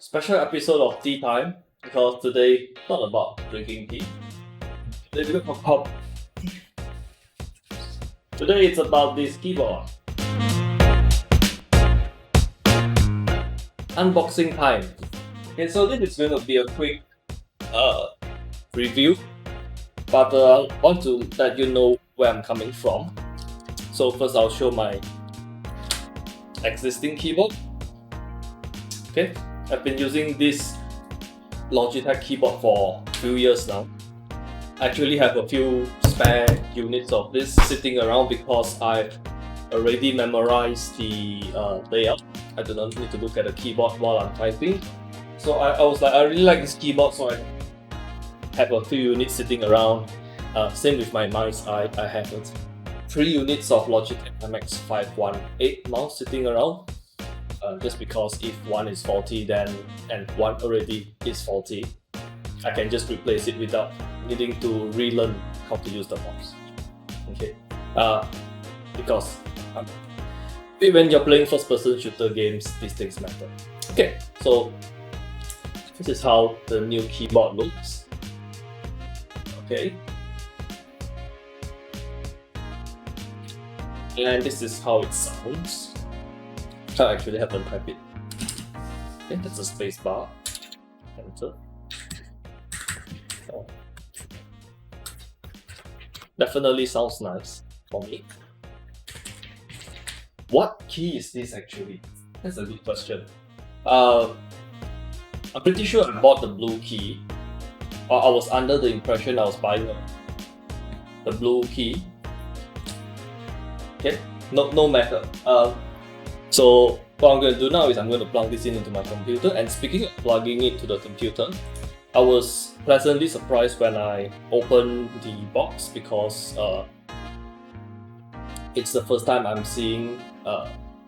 Special episode of tea time because today not about drinking tea. Today it's about this keyboard. Unboxing time. Okay, so this is going to be a quick review, but I want to let you know where I'm coming from. So first I'll show my existing keyboard. Okay, I've been using this Logitech keyboard for a few years now. I actually have a few spare units of this sitting around because I've already memorized the layout. I do not need to look at the keyboard while I'm typing. So I was like, I really like this keyboard, so I have a few units sitting around. Same with my mice, I have 3 units of Logitech F2058 mouse sitting around. Just because if one is faulty and one already is faulty, I can just replace it without needing to relearn how to use the mouse. Okay, because when you're playing first-person shooter games, these things matter. Okay, so this is how the new keyboard looks. Okay, and this is how it sounds. I actually haven't typed it. Okay, that's a space bar. Enter. Oh. Definitely sounds nice for me. What key is this actually? That's a good question. I'm pretty sure I bought the blue key, or I was under the impression I was buying the blue key. Okay, no matter. So what I'm going to do now is I'm going to plug this into my computer, and speaking of plugging it to the computer, I was pleasantly surprised when I opened the box because it's the first time I'm seeing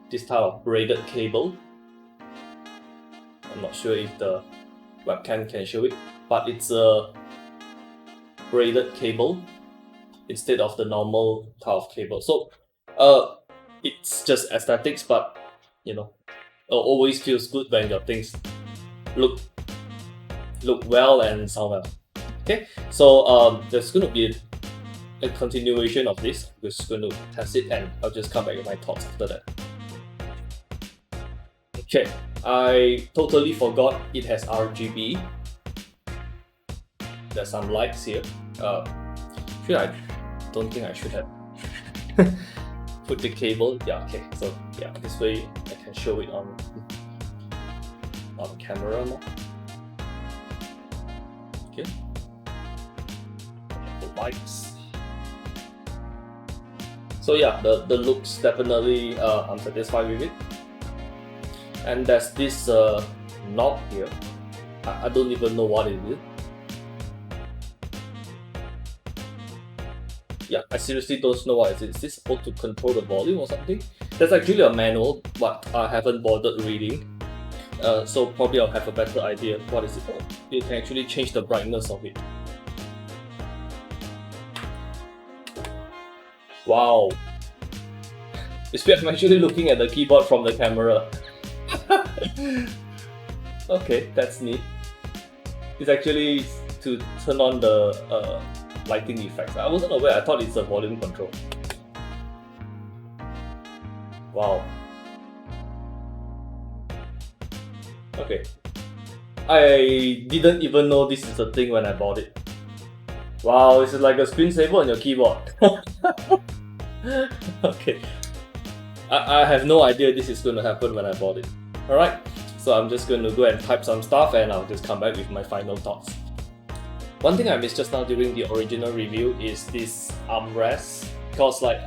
this type of braided cable. I'm not sure if the webcam can show it, but it's a braided cable instead of the normal type of cable. So it's just aesthetics, but you know, it always feels good when your things look well and sound well. Okay, so there's going to be a continuation of this. We're just going to test it, and I'll just come back with my thoughts after that. Okay, I totally forgot it has RGB. There's some lights here. I don't think I should have put the cable. Yeah, okay, so yeah, this way I can show it on camera more. Okay, the lights. So yeah, the looks definitely I'm satisfied with it. And there's this knob here. I don't even know what it is. Yeah, I seriously don't know what it is. Is this supposed to control the volume or something? There's actually a manual, but I haven't bothered reading. So probably I'll have a better idea what is it. Oh, you can actually change the brightness of it. Wow. It's weird, I'm actually looking at the keyboard from the camera. Okay, that's neat. It's actually to turn on the lighting effects. I wasn't aware, I thought it's a volume control. Wow. Okay. I didn't even know this is a thing when I bought it. Wow, it's like a screensaver on your keyboard. Okay. I have no idea this is going to happen when I bought it. Alright, so I'm just going to go and type some stuff, and I'll just come back with my final thoughts. One thing I missed just now during the original review is this armrest, because like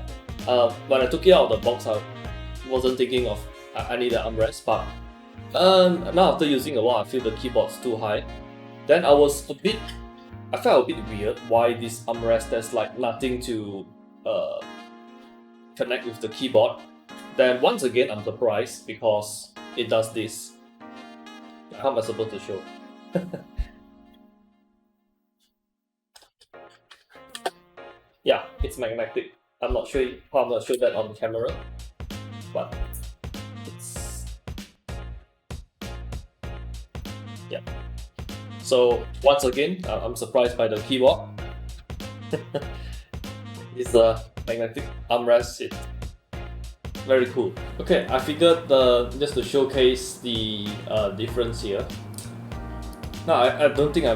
when I took it out of the box, I wasn't thinking of I need an armrest, but now after using a while, I feel the keyboard's too high. Then I felt a bit weird why this armrest there's like nothing to connect with the keyboard. Then once again, I'm surprised because it does this. How am I supposed to show? Yeah, it's magnetic. I'm not sure how I'm not sure that on camera, but it's Yeah. So once again, I'm surprised by the keyboard. It's a magnetic armrest. It's very cool. Okay, I figured just to showcase the difference here. Now I don't think I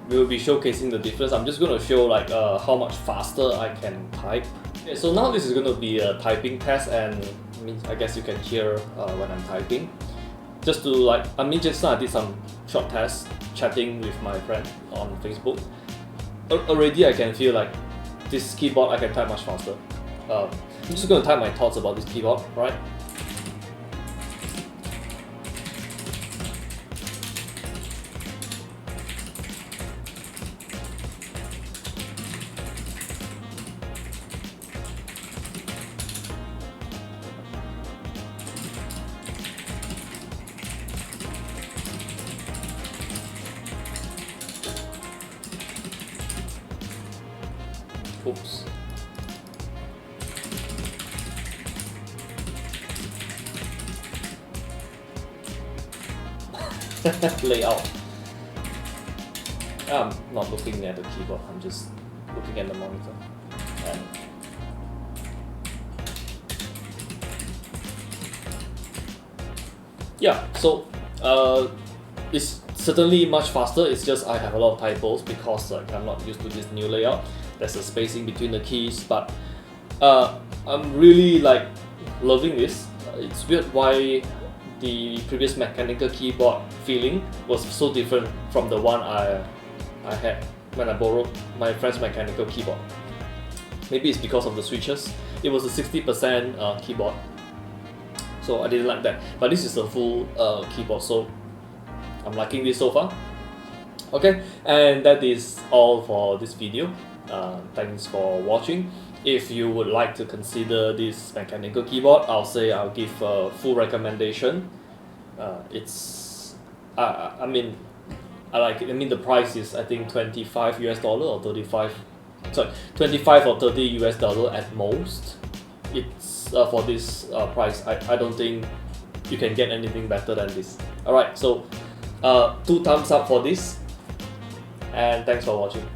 will be showcasing the difference. I'm just going to show like how much faster I can type. Okay, so now this is going to be a typing test, and I guess you can hear when I'm typing. Just to just now I did some short tests chatting with my friend on Facebook. Already I can feel like this keyboard I can type much faster. I'm just going to type my thoughts about this keyboard, right? Oops. Layout. I'm not looking at the keyboard, I'm just looking at the monitor. And yeah, so it's certainly much faster. It's just I have a lot of typos because I'm not used to this new layout. There's a spacing between the keys, but I'm really loving this. It's weird why the previous mechanical keyboard feeling was so different from the one I had when I borrowed my friend's mechanical keyboard. Maybe it's because of the switches. It was a 60% keyboard, so I didn't like that. But this is a full keyboard, so I'm liking this so far. Okay, and that is all for this video. Thanks for watching. If you would like to consider this mechanical keyboard, I'll give a full recommendation. It's I mean the price is I think $25 or 35, sorry, 25 or 30 US dollar at most. It's for this price. I don't think you can get anything better than this. Alright, so 2 thumbs up for this, and thanks for watching.